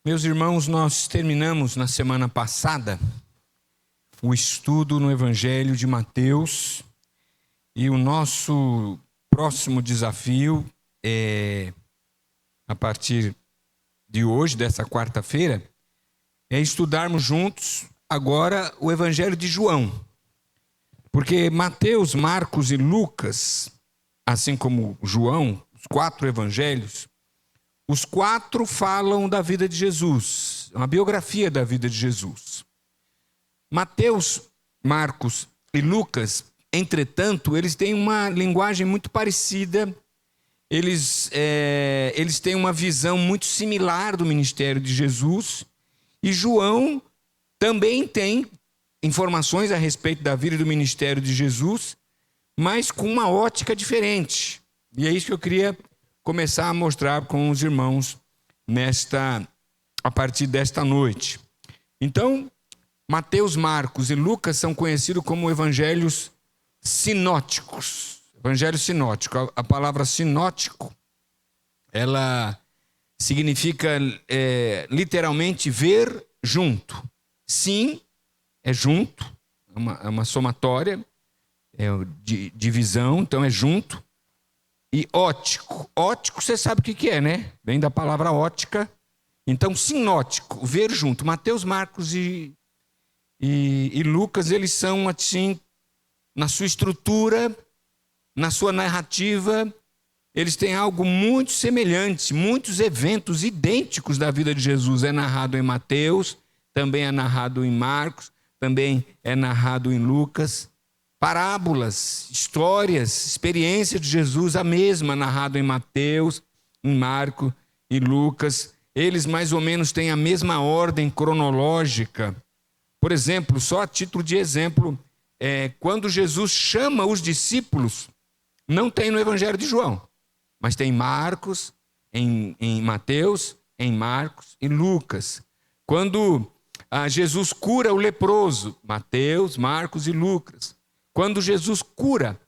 Meus irmãos, nós terminamos na semana passada o estudo no Evangelho de Mateus e o nosso próximo desafio é, a partir de hoje, dessa quarta-feira, é estudarmos juntos agora o Evangelho de João. Porque Mateus, Marcos e Lucas, assim como João, os 4 evangelhos, os 4 falam da vida de Jesus, uma biografia da vida de Jesus. Mateus, Marcos e Lucas, entretanto, eles têm uma linguagem muito parecida, eles têm uma visão muito similar do ministério de Jesus, e João também tem informações a respeito da vida e do ministério de Jesus, mas com uma ótica diferente. E é isso que eu queria começar a mostrar com os irmãos a partir desta noite. Então, Mateus, Marcos e Lucas são conhecidos como evangelhos sinóticos. Evangelho sinótico. A palavra sinótico, ela significa literalmente ver junto. Sim, é junto, é uma somatória, de visão, então é junto. E ótico. Ótico, você sabe o que é, né? Vem da palavra ótica. Então, sinótico, ver junto. Mateus, Marcos e Lucas, eles são assim, na sua estrutura, na sua narrativa, eles têm algo muito semelhante. Muitos eventos idênticos da vida de Jesus é narrado em Mateus, também é narrado em Marcos, também é narrado em Lucas. Parábolas, histórias, experiência de Jesus, a mesma, narrado em Mateus, em Marcos e Lucas. Eles mais ou menos têm a mesma ordem cronológica. Por exemplo, só a título de exemplo, quando Jesus chama os discípulos, não tem no Evangelho de João, mas tem em Marcos, em Mateus, em Marcos e Lucas. Quando Jesus cura o leproso, Mateus, Marcos e Lucas. Quando Jesus cura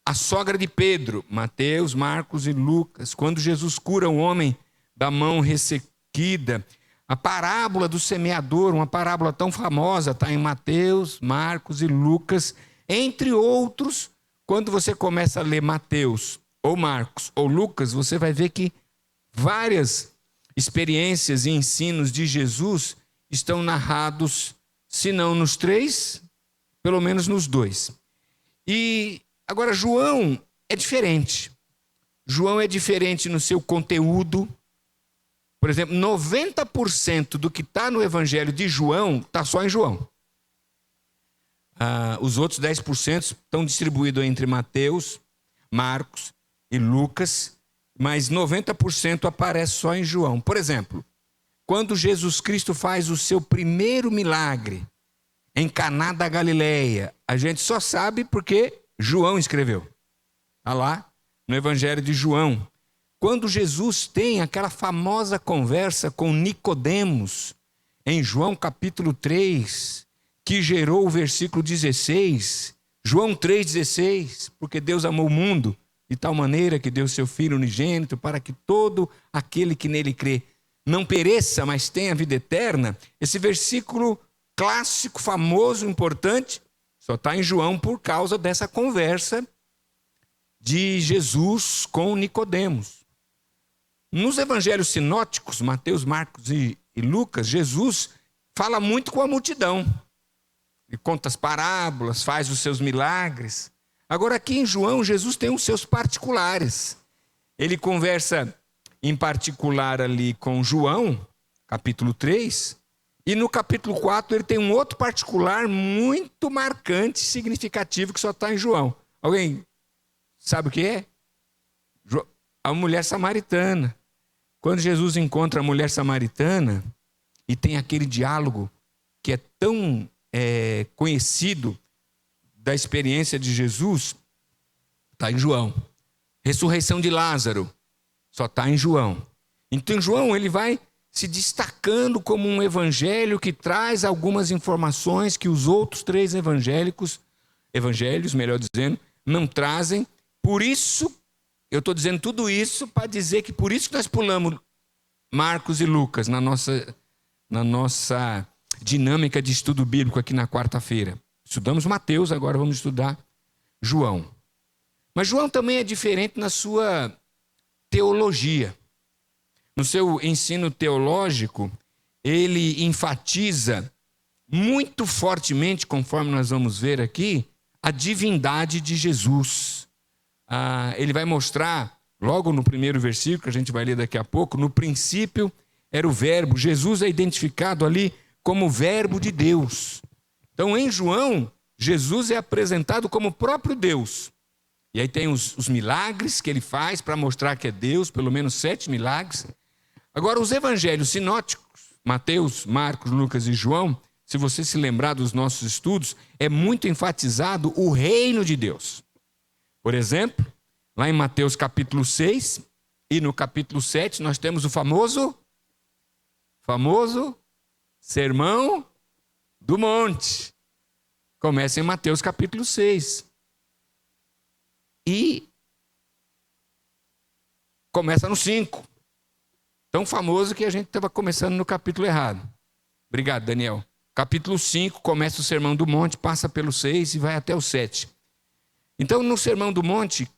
a sogra de Pedro, Mateus, Marcos e Lucas. Quando Jesus cura o homem da mão ressequida. A parábola do semeador, uma parábola tão famosa, está em Mateus, Marcos e Lucas. Entre outros, quando você começa a ler Mateus, ou Marcos, ou Lucas, você vai ver que várias experiências e ensinos de Jesus estão narrados, se não nos 3, pelo menos nos 2. E agora João é diferente. João é diferente no seu conteúdo. Por exemplo, 90% do que está no Evangelho de João está só em João. Os outros 10% estão distribuídos entre Mateus, Marcos e Lucas, mas 90% aparece só em João. Por exemplo, quando Jesus Cristo faz o seu primeiro milagre em Caná da Galileia, a gente só sabe porque João escreveu. Está lá no Evangelho de João. Quando Jesus tem aquela famosa conversa com Nicodemos, em João capítulo 3, que gerou o versículo 16, João 3,16, porque Deus amou o mundo de tal maneira que deu seu Filho unigênito para que todo aquele que nele crê não pereça, mas tenha vida eterna. Esse versículo clássico, famoso, importante, só está em João por causa dessa conversa de Jesus com Nicodemos. Nos evangelhos sinóticos, Mateus, Marcos e Lucas, Jesus fala muito com a multidão. Ele conta as parábolas, faz os seus milagres. Agora aqui em João, Jesus tem os seus particulares. Ele conversa em particular ali com João, capítulo 3, e no capítulo 4 ele tem um outro particular muito marcante, significativo, que só está em João. Alguém sabe o que é? A mulher samaritana. Quando Jesus encontra a mulher samaritana e tem aquele diálogo que é tão conhecido da experiência de Jesus, está em João. Ressurreição de Lázaro, só está em João. Então João ele vai se destacando como um evangelho que traz algumas informações que os outros 3 evangelhos, melhor dizendo, não trazem. Por isso, eu estou dizendo tudo isso para dizer que por isso que nós pulamos Marcos e Lucas na nossa dinâmica de estudo bíblico aqui na quarta-feira. Estudamos Mateus, agora vamos estudar João. Mas João também é diferente na sua teologia. No seu ensino teológico, ele enfatiza muito fortemente, conforme nós vamos ver aqui, a divindade de Jesus. Ele vai mostrar, logo no primeiro versículo, que a gente vai ler daqui a pouco, no princípio era o verbo. Jesus é identificado ali como o verbo de Deus. Então, em João, Jesus é apresentado como o próprio Deus. E aí tem os milagres que ele faz para mostrar que é Deus, pelo menos 7 milagres. Agora, os evangelhos sinóticos, Mateus, Marcos, Lucas e João, se você se lembrar dos nossos estudos, é muito enfatizado o reino de Deus. Por exemplo, lá em Mateus capítulo 6 e no capítulo 7, nós temos o famoso Sermão do Monte. Começa em Mateus capítulo 6. E começa no 5. Tão famoso que a gente estava começando no capítulo errado. Obrigado, Daniel. Capítulo 5 começa o Sermão do Monte, passa pelo 6 e vai até o 7. Então, no Sermão do Monte,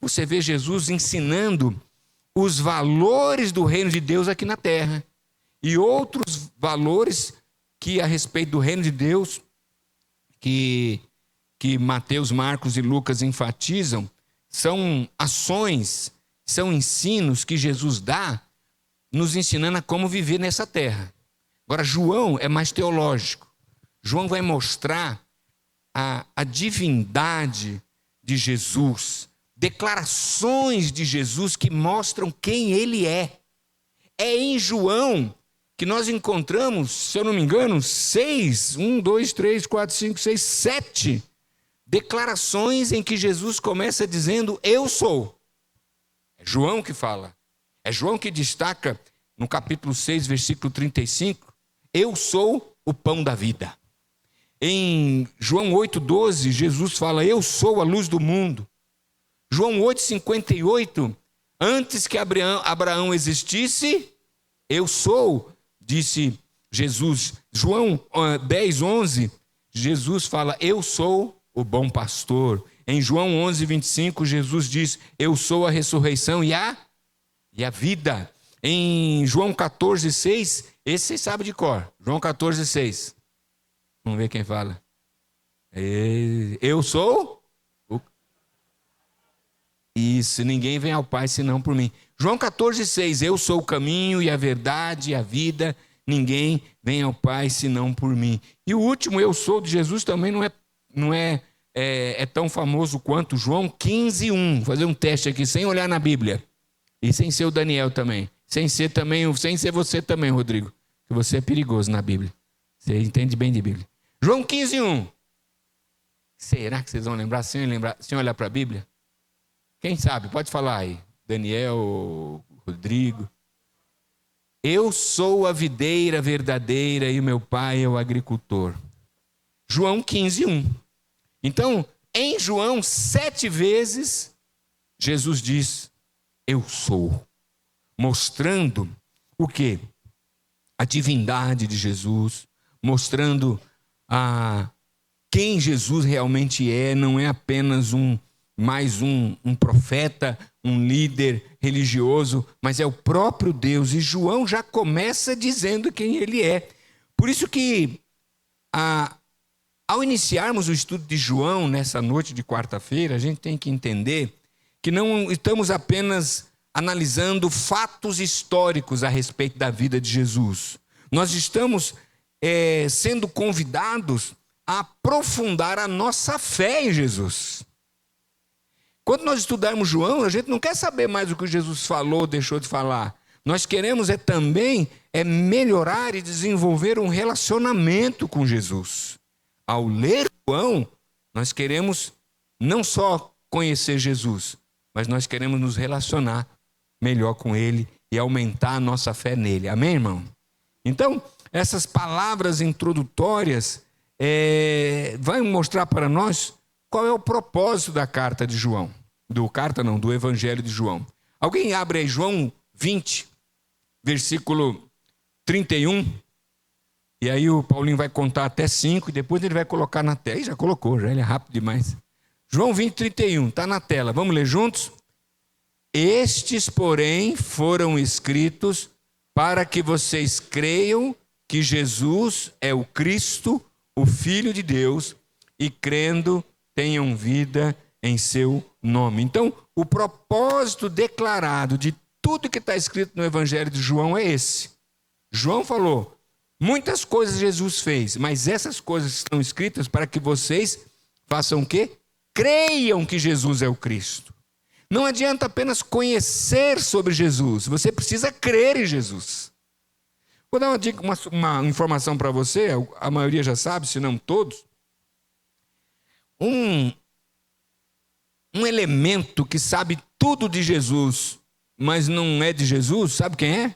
você vê Jesus ensinando os valores do reino de Deus aqui na terra. E outros valores que a respeito do reino de Deus, que Mateus, Marcos e Lucas enfatizam, são ações, são ensinos que Jesus dá, nos ensinando a como viver nessa terra. Agora, João é mais teológico. João vai mostrar a divindade de Jesus, declarações de Jesus que mostram quem ele é. É em João que nós encontramos, se eu não me engano, 7 declarações em que Jesus começa dizendo, eu sou. É João que fala. É João que destaca no capítulo 6, versículo 35, eu sou o pão da vida. Em João 8,12, Jesus fala, eu sou a luz do mundo. João 8,58, antes que Abraão existisse, eu sou, disse Jesus. João 10,11, Jesus fala, eu sou o bom pastor. Em João 11,25, Jesus diz, eu sou a ressurreição e a vida. Em João 14,6, esse vocês sabem de cor. João 14,6. Vamos ver quem fala. Eu sou Isso, ninguém vem ao Pai senão por mim. João 14,6, eu sou o caminho e a verdade e a vida, ninguém vem ao Pai senão por mim. E o último, eu sou de Jesus, também não é tão famoso quanto João 15,1. Vou fazer um teste aqui, sem olhar na Bíblia. E sem ser o Daniel também. Sem ser você também, Rodrigo. Que você é perigoso na Bíblia. Você entende bem de Bíblia. João 15,1. Será que vocês vão lembrar sem olhar para a Bíblia? Quem sabe? Pode falar aí. Daniel, Rodrigo. Eu sou a videira verdadeira e o meu pai é o agricultor. João 15,1. Então, em João, 7 vezes, Jesus diz, eu sou. Mostrando o quê? A divindade de Jesus, mostrando quem Jesus realmente é, não é apenas mais um profeta, um líder religioso, mas é o próprio Deus. E João já começa dizendo quem ele é. Por isso que, ao iniciarmos o estudo de João nessa noite de quarta-feira, a gente tem que entender que não estamos apenas analisando fatos históricos a respeito da vida de Jesus. Nós estamos sendo convidados a aprofundar a nossa fé em Jesus. Quando nós estudarmos João, a gente não quer saber mais o que Jesus falou, deixou de falar. Nós queremos também melhorar e desenvolver um relacionamento com Jesus. Ao ler João, nós queremos não só conhecer Jesus, mas nós queremos nos relacionar melhor com ele e aumentar a nossa fé nele. Amém, irmão? Então, essas palavras introdutórias vão mostrar para nós qual é o propósito da carta de João. Do Evangelho de João. Alguém abre aí João 20. versículo 31. E aí o Paulinho vai contar até 5 e depois ele vai colocar na tela. Ih, já colocou, já ele é rápido demais. João 20, 31, está na tela. Vamos ler juntos? Estes, porém, foram escritos para que vocês creiam que Jesus é o Cristo, o Filho de Deus, e crendo tenham vida em seu nome. Então, o propósito declarado de tudo que está escrito no Evangelho de João é esse. João falou, muitas coisas Jesus fez, mas essas coisas estão escritas para que vocês façam o quê? Creiam que Jesus é o Cristo. Não adianta apenas conhecer sobre Jesus, você precisa crer em Jesus. Vou dar uma dica, uma informação para você, a maioria já sabe, se não todos. Um elemento que sabe tudo de Jesus, mas não é de Jesus, sabe quem é?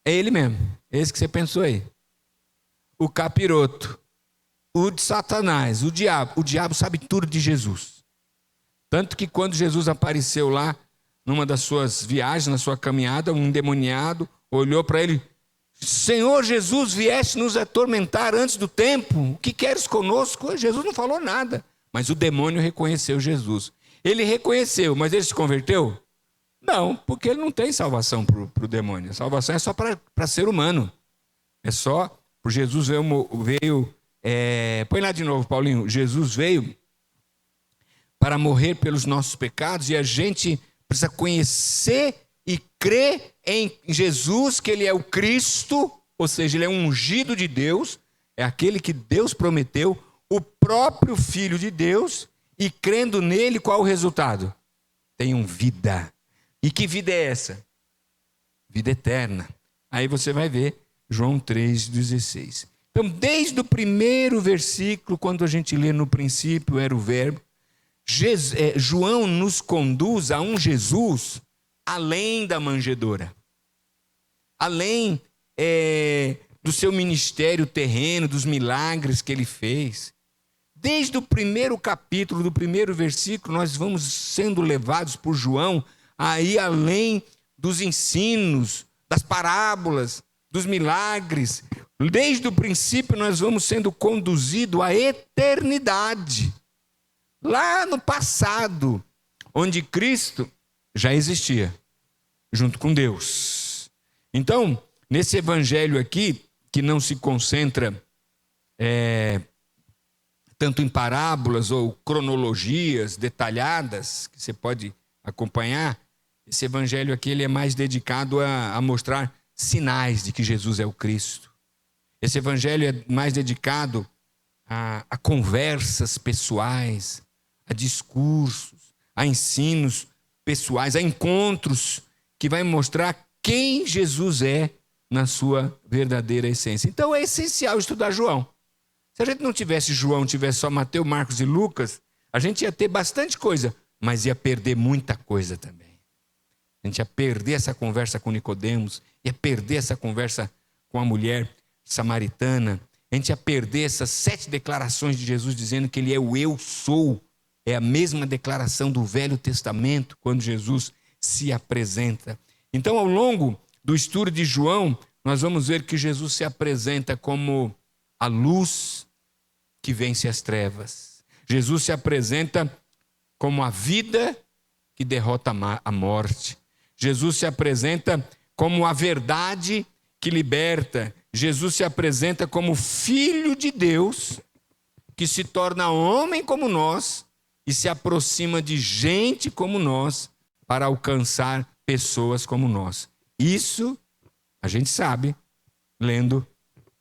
É ele mesmo, esse que você pensou aí. O capiroto, o de Satanás, o diabo. O diabo sabe tudo de Jesus. Tanto que quando Jesus apareceu lá, numa das suas viagens, na sua caminhada, um endemoniado olhou para ele, Senhor Jesus, vieste nos atormentar antes do tempo, o que queres conosco? Jesus não falou nada, mas o demônio reconheceu Jesus. Ele reconheceu, mas ele se converteu? Não, porque ele não tem salvação para o demônio. A salvação é só para ser humano. É só, por Jesus veio põe lá de novo, Paulinho. Jesus veio para morrer pelos nossos pecados e a gente precisa conhecer e crer em Jesus, que ele é o Cristo, ou seja, ele é um ungido de Deus, é aquele que Deus prometeu, o próprio Filho de Deus, e crendo nele, qual o resultado? Tenham vida. E que vida é essa? Vida eterna. Aí você vai ver João 3,16. Então, desde o primeiro versículo, quando a gente lê no princípio era o verbo, João nos conduz a um Jesus além da manjedoura, além do seu ministério terreno, dos milagres que ele fez. Desde o primeiro capítulo, do primeiro versículo, nós vamos sendo levados por João a ir além dos ensinos, das parábolas, dos milagres. Desde o princípio nós vamos sendo conduzidos à eternidade. Lá no passado, onde Cristo já existia, junto com Deus. Então, nesse evangelho aqui, que não se concentra tanto em parábolas ou cronologias detalhadas, que você pode acompanhar, esse evangelho aqui ele é mais dedicado a mostrar sinais de que Jesus é o Cristo. Esse evangelho é mais dedicado a conversas pessoais, a discursos, a ensinos pessoais, a encontros que vai mostrar quem Jesus é na sua verdadeira essência. Então é essencial estudar João. Se a gente não tivesse João, tivesse só Mateus, Marcos e Lucas, a gente ia ter bastante coisa, mas ia perder muita coisa também. A gente ia perder essa conversa com Nicodemos, ia perder essa conversa com a mulher samaritana, a gente ia perder essas 7 declarações de Jesus dizendo que ele é o eu sou. É a mesma declaração do Velho Testamento, quando Jesus se apresenta. Então, ao longo do estudo de João, nós vamos ver que Jesus se apresenta como a luz que vence as trevas. Jesus se apresenta como a vida que derrota a morte. Jesus se apresenta como a verdade que liberta. Jesus se apresenta como Filho de Deus, que se torna homem como nós e se aproxima de gente como nós para alcançar pessoas como nós. Isso a gente sabe lendo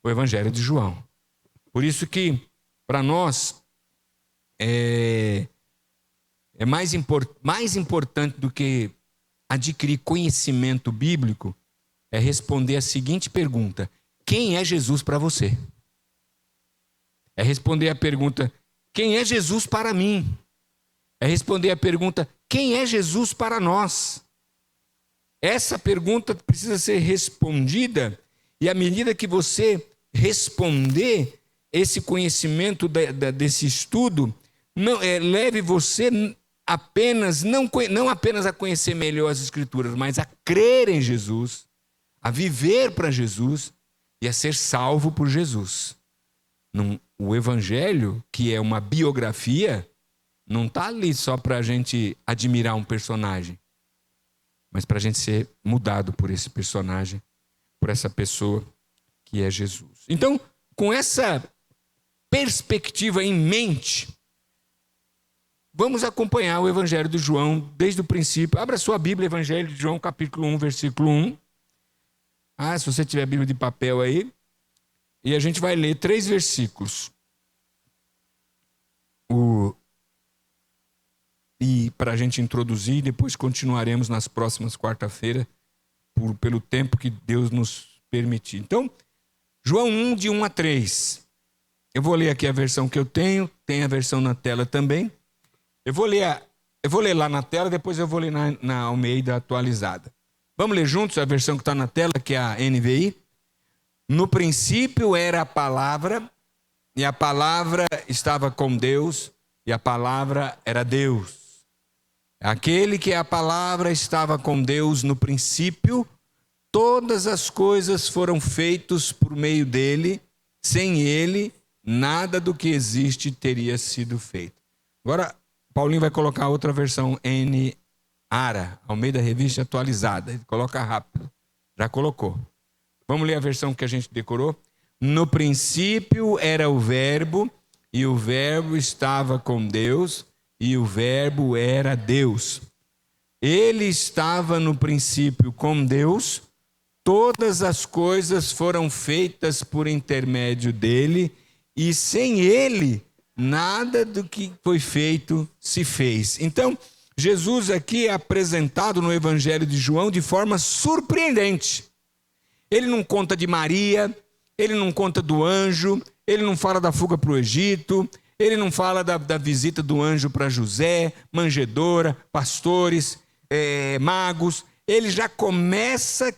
o Evangelho de João. Por isso que, para nós, é mais importante do que adquirir conhecimento bíblico é responder a seguinte pergunta: quem é Jesus para você? É responder a pergunta: quem é Jesus para mim? É responder a pergunta: quem é Jesus para nós? Essa pergunta precisa ser respondida, e à medida que você responder esse conhecimento desse estudo, leve você não apenas a conhecer melhor as Escrituras, mas a crer em Jesus, a viver para Jesus e a ser salvo por Jesus. O Evangelho, que é uma biografia, não está ali só para a gente admirar um personagem, mas para a gente ser mudado por esse personagem, por essa pessoa que é Jesus. Então, com essa perspectiva em mente, vamos acompanhar o Evangelho de João desde o princípio. Abra sua Bíblia, Evangelho de João, capítulo 1, versículo 1. Se você tiver a Bíblia de papel aí. E a gente vai ler 3 versículos. E para a gente introduzir, depois continuaremos nas próximas quarta-feiras, pelo tempo que Deus nos permitir. Então, João 1, de 1 a 3. Eu vou ler aqui a versão que eu tenho, tem a versão na tela também. Eu vou ler lá na tela, depois eu vou ler na Almeida atualizada. Vamos ler juntos a versão que está na tela, que é a NVI. No princípio era a palavra, e a palavra estava com Deus, e a palavra era Deus. Aquele que é a palavra estava com Deus no princípio, todas as coisas foram feitas por meio dele, sem ele, nada do que existe teria sido feito. Agora, Paulinho vai colocar outra versão, N-Ara, Almeida Revista Atualizada. Ele coloca rápido, já colocou. Vamos ler a versão que a gente decorou? No princípio era o verbo, e o verbo estava com Deus, e o verbo era Deus. Ele estava no princípio com Deus, todas as coisas foram feitas por intermédio dele, e sem ele, nada do que foi feito se fez. Então, Jesus aqui é apresentado no Evangelho de João de forma surpreendente. Ele não conta de Maria, ele não conta do anjo, ele não fala da fuga para o Egito, ele não fala da visita do anjo para José, manjedoura, pastores, magos. Ele já começa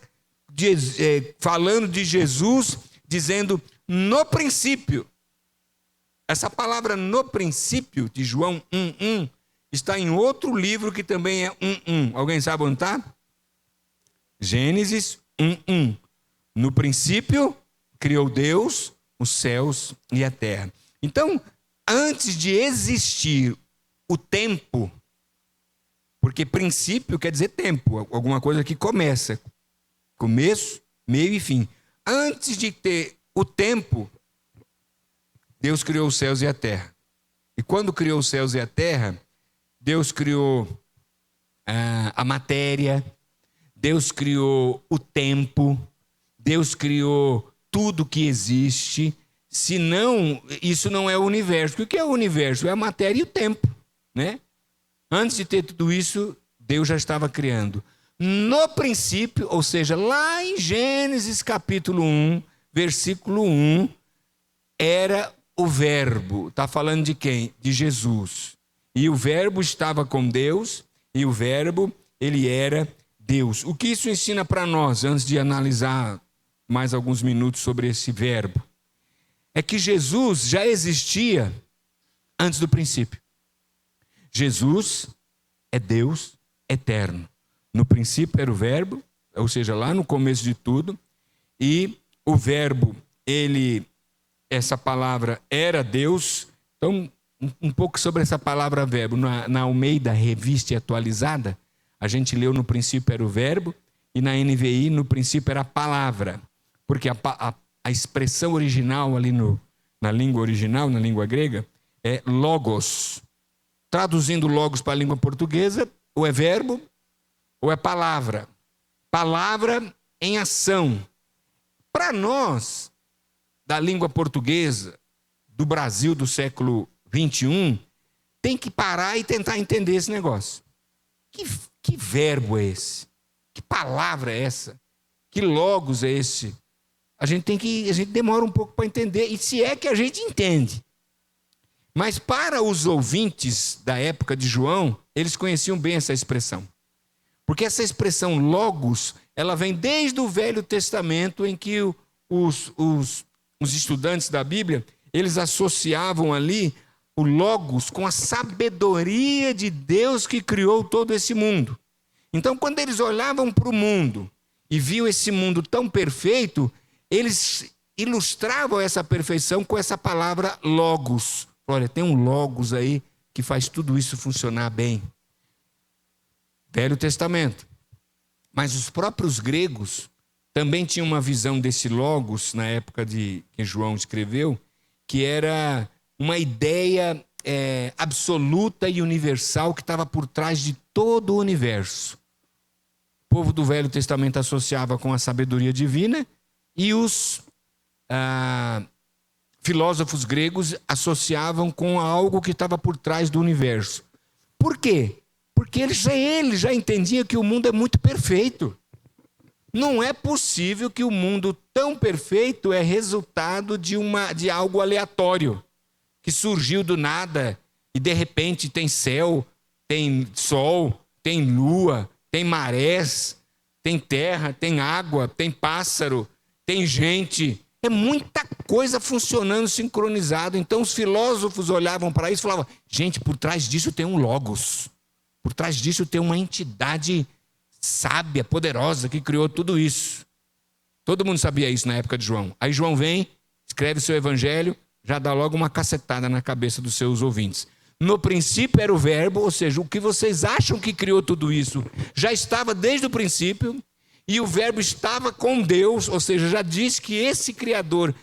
falando de Jesus, dizendo no princípio. Essa palavra no princípio, de João 1:1, está em outro livro que também é 1:1. Alguém sabe onde está? Gênesis 1:1. No princípio, criou Deus os céus e a terra. Então, antes de existir o tempo, porque princípio quer dizer tempo, alguma coisa que começa, começo, meio e fim. Antes de ter o tempo, Deus criou os céus e a terra. E quando criou os céus e a terra, Deus criou a matéria, Deus criou o tempo, Deus criou tudo que existe. Senão, isso não é o universo. O que é o universo? É a matéria e o tempo, né? Antes de ter tudo isso, Deus já estava criando. No princípio, ou seja, lá em Gênesis capítulo 1, versículo 1, era o verbo. Está falando de quem? De Jesus. E o verbo estava com Deus, e o verbo, ele era Deus. O que isso ensina para nós, antes de analisar mais alguns minutos sobre esse verbo? É que Jesus já existia antes do princípio. Jesus é Deus eterno. No princípio era o verbo, ou seja, lá no começo de tudo, e o verbo, essa palavra era Deus. Então, um pouco sobre essa palavra verbo. Na Almeida Revista Atualizada, a gente leu no princípio era o verbo, e na NVI no princípio era a palavra. Porque a expressão original ali na língua original, na língua grega, é logos. Traduzindo logos para a língua portuguesa, ou é verbo, ou é palavra. Palavra em ação. Para nós, da língua portuguesa, do Brasil do século 21, tem que parar e tentar entender esse negócio. Que verbo é esse? Que palavra é essa? Que logos é esse? A gente demora um pouco para entender, e se é que a gente entende. Mas para os ouvintes da época de João, eles conheciam bem essa expressão. Porque essa expressão logos, ela vem desde o Velho Testamento, em que os estudantes da Bíblia, eles associavam ali o logos com a sabedoria de Deus que criou todo esse mundo. Então, quando eles olhavam para o mundo e viam esse mundo tão perfeito, eles ilustravam essa perfeição com essa palavra logos. Olha, tem um logos aí que faz tudo isso funcionar bem. Velho Testamento. Mas os próprios gregos também tinham uma visão desse logos, na época que João escreveu, que era uma ideia absoluta e universal que estava por trás de todo o universo. O povo do Velho Testamento associava com a sabedoria divina e os filósofos gregos associavam com algo que estava por trás do universo. Por quê? Porque eles já entendiam que o mundo é muito perfeito. Não é possível que o mundo tão perfeito é resultado de algo aleatório, que surgiu do nada e de repente tem céu, tem sol, tem lua, tem marés, tem terra, tem água, tem pássaro, tem gente. É muita coisa funcionando sincronizado. Então os filósofos olhavam para isso e falavam: gente, por trás disso tem um logos. Por trás disso tem uma entidade sábia, poderosa, que criou tudo isso. Todo mundo sabia isso na época de João. Aí João vem, escreve seu evangelho, já dá logo uma cacetada na cabeça dos seus ouvintes. No princípio era o verbo, ou seja, o que vocês acham que criou tudo isso já estava desde o princípio, e o verbo estava com Deus, ou seja, já diz que esse Criador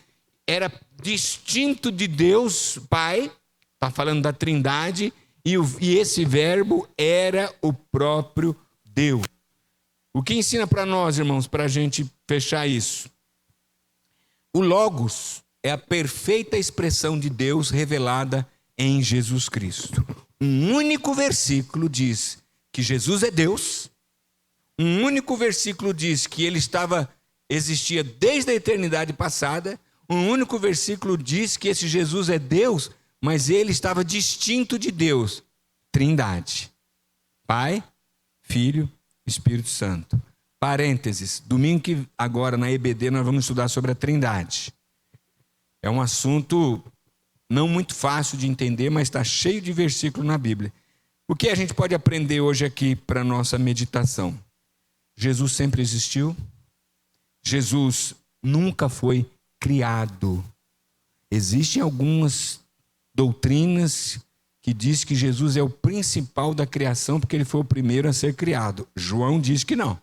era distinto de Deus Pai, está falando da Trindade, e esse verbo era o próprio Deus. O que ensina para nós, irmãos, para a gente fechar isso? O Logos é a perfeita expressão de Deus revelada em Jesus Cristo. Um único versículo diz que Jesus é Deus. Um único versículo diz que ele existia desde a eternidade passada. Um único versículo diz que esse Jesus é Deus, mas ele estava distinto de Deus. Trindade. Pai, Filho, Espírito Santo. Parênteses. Domingo que agora na EBD nós vamos estudar sobre a Trindade. É um assunto não muito fácil de entender, mas está cheio de versículos na Bíblia. O que a gente pode aprender hoje aqui para a nossa meditação? Jesus sempre existiu. Jesus nunca foi criado. Existem algumas doutrinas que diz que Jesus é o principal da criação porque ele foi o primeiro a ser criado. João diz que não,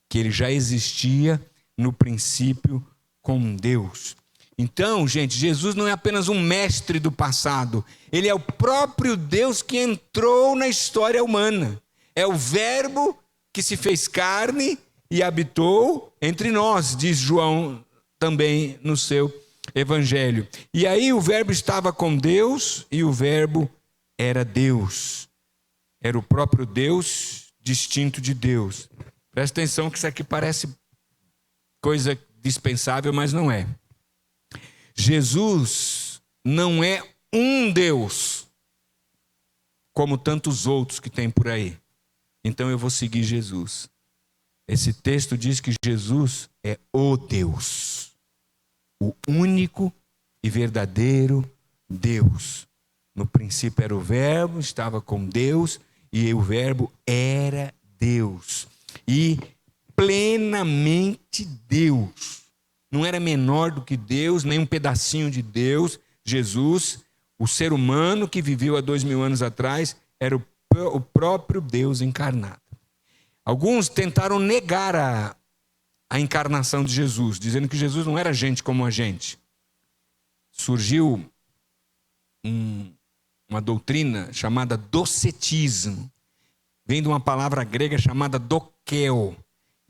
que ele já existia no princípio com Deus. Então, gente, Jesus não é apenas um mestre do passado, ele é o próprio Deus que entrou na história humana. É o verbo que se fez carne e habitou entre nós, diz João também no seu evangelho. E aí o verbo estava com Deus e o verbo era Deus. Era o próprio Deus distinto de Deus. Presta atenção que isso aqui parece coisa dispensável, mas não é. Jesus não é um Deus, como tantos outros que tem por aí. Então eu vou seguir Jesus. Esse texto diz que Jesus é o Deus, o único e verdadeiro Deus. No princípio era o verbo, estava com Deus, e o verbo era Deus. E plenamente Deus. Não era menor do que Deus, nem um pedacinho de Deus. Jesus, o ser humano que viveu há 2000 anos atrás, era o próprio Deus encarnado. Alguns tentaram negar a encarnação de Jesus, dizendo que Jesus não era gente como a gente. Surgiu uma doutrina chamada docetismo. Vem de uma palavra grega chamada dokel,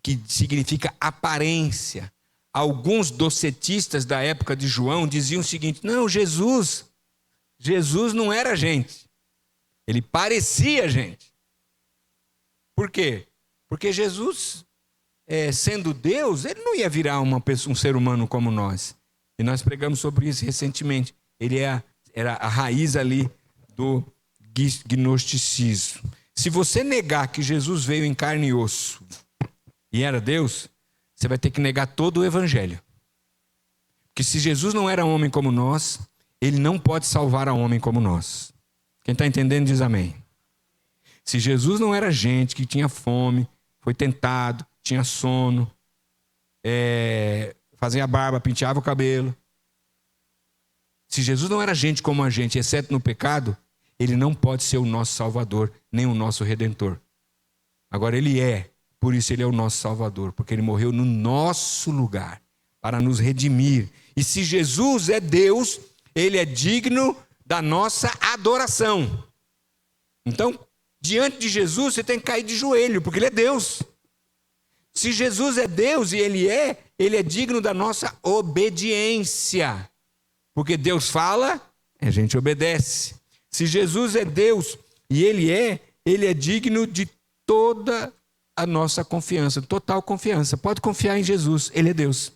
que significa aparência. Alguns docetistas da época de João diziam o seguinte: não, Jesus não era gente. Ele parecia gente. Por quê? Porque Jesus, sendo Deus, ele não ia virar um ser humano como nós. E nós pregamos sobre isso recentemente. Ele era a raiz ali do gnosticismo. Se você negar que Jesus veio em carne e osso e era Deus, você vai ter que negar todo o evangelho. Porque se Jesus não era homem como nós, ele não pode salvar a homem como nós. Quem está entendendo diz amém. Se Jesus não era gente que tinha fome, foi tentado, tinha sono, fazia a barba, penteava o cabelo. Se Jesus não era gente como a gente, exceto no pecado, ele não pode ser o nosso Salvador, nem o nosso Redentor. Agora ele é, por isso ele é o nosso Salvador, porque ele morreu no nosso lugar, para nos redimir. E se Jesus é Deus, ele é digno da nossa adoração. Então, diante de Jesus, você tem que cair de joelho, porque ele é Deus. Se Jesus é Deus e ele é digno da nossa obediência. Porque Deus fala, a gente obedece. Se Jesus é Deus e ele é digno de toda a nossa confiança, total confiança. Pode confiar em Jesus, ele é Deus.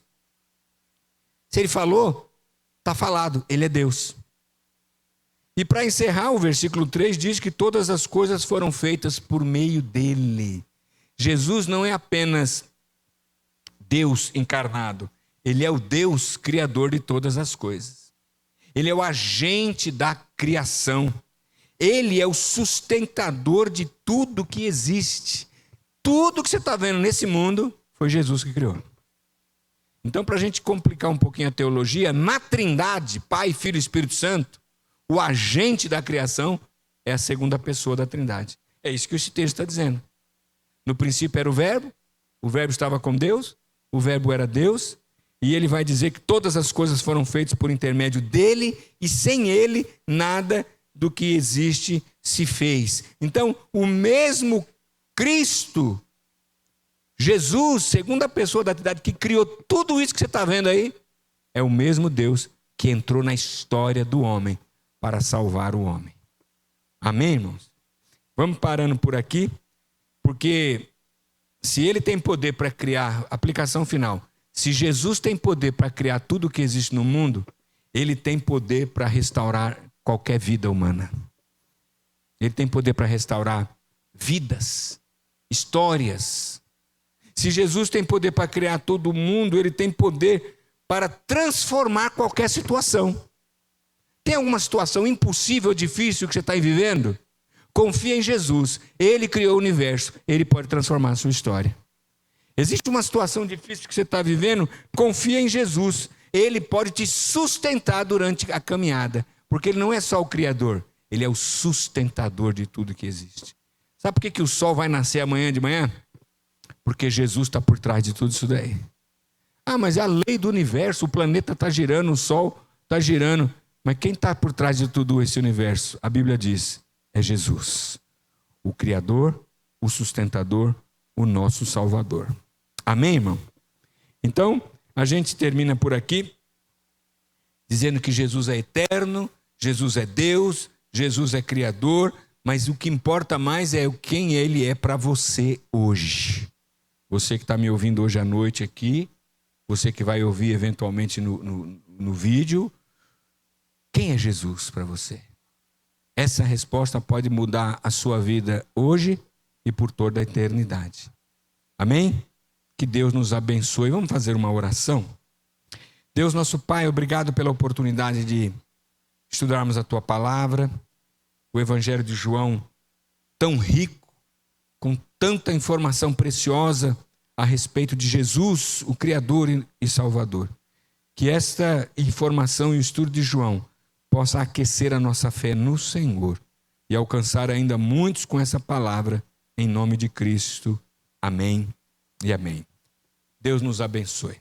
Se ele falou, está falado, ele é Deus. E para encerrar, o versículo 3 diz que todas as coisas foram feitas por meio dele. Jesus não é apenas Deus encarnado, ele é o Deus criador de todas as coisas. Ele é o agente da criação. Ele é o sustentador de tudo que existe. Tudo que você está vendo nesse mundo foi Jesus que criou. Então, para a gente complicar um pouquinho a teologia, na Trindade, Pai, Filho e Espírito Santo, o agente da criação é a segunda pessoa da Trindade. É isso que esse texto está dizendo. No princípio era o Verbo estava com Deus, o Verbo era Deus, e ele vai dizer que todas as coisas foram feitas por intermédio dele, e sem ele, nada do que existe se fez. Então, o mesmo Cristo, Jesus, segunda pessoa da Trindade, que criou tudo isso que você está vendo aí, é o mesmo Deus que entrou na história do homem para salvar o homem. Amém, irmãos? Vamos parando por aqui, porque se ele tem poder para criar, aplicação final, se Jesus tem poder para criar tudo o que existe no mundo, ele tem poder para restaurar qualquer vida humana. Ele tem poder para restaurar vidas, histórias. Se Jesus tem poder para criar todo mundo, ele tem poder para transformar qualquer situação. Tem alguma situação impossível, difícil que você está vivendo? Confia em Jesus. Ele criou o universo. Ele pode transformar a sua história. Existe uma situação difícil que você está vivendo? Confia em Jesus. Ele pode te sustentar durante a caminhada. Porque ele não é só o Criador. Ele é o sustentador de tudo que existe. Sabe por que o sol vai nascer amanhã de manhã? Porque Jesus está por trás de tudo isso daí. Ah, mas é a lei do universo. O planeta está girando, o sol está girando. Mas quem está por trás de tudo esse universo? A Bíblia diz, é Jesus. O Criador, o sustentador, o nosso Salvador. Amém, irmão? Então, a gente termina por aqui, dizendo que Jesus é eterno, Jesus é Deus, Jesus é Criador, mas o que importa mais é quem Ele é para você hoje. Você que está me ouvindo hoje à noite aqui, você que vai ouvir eventualmente no vídeo, quem é Jesus para você? Essa resposta pode mudar a sua vida hoje e por toda a eternidade. Amém? Que Deus nos abençoe. Vamos fazer uma oração? Deus nosso Pai, obrigado pela oportunidade de estudarmos a Tua Palavra, o Evangelho de João, tão rico, com tanta informação preciosa a respeito de Jesus, o Criador e Salvador. Que esta informação e o estudo de João possa aquecer a nossa fé no Senhor e alcançar ainda muitos com essa palavra, em nome de Cristo. Amém e amém. Deus nos abençoe.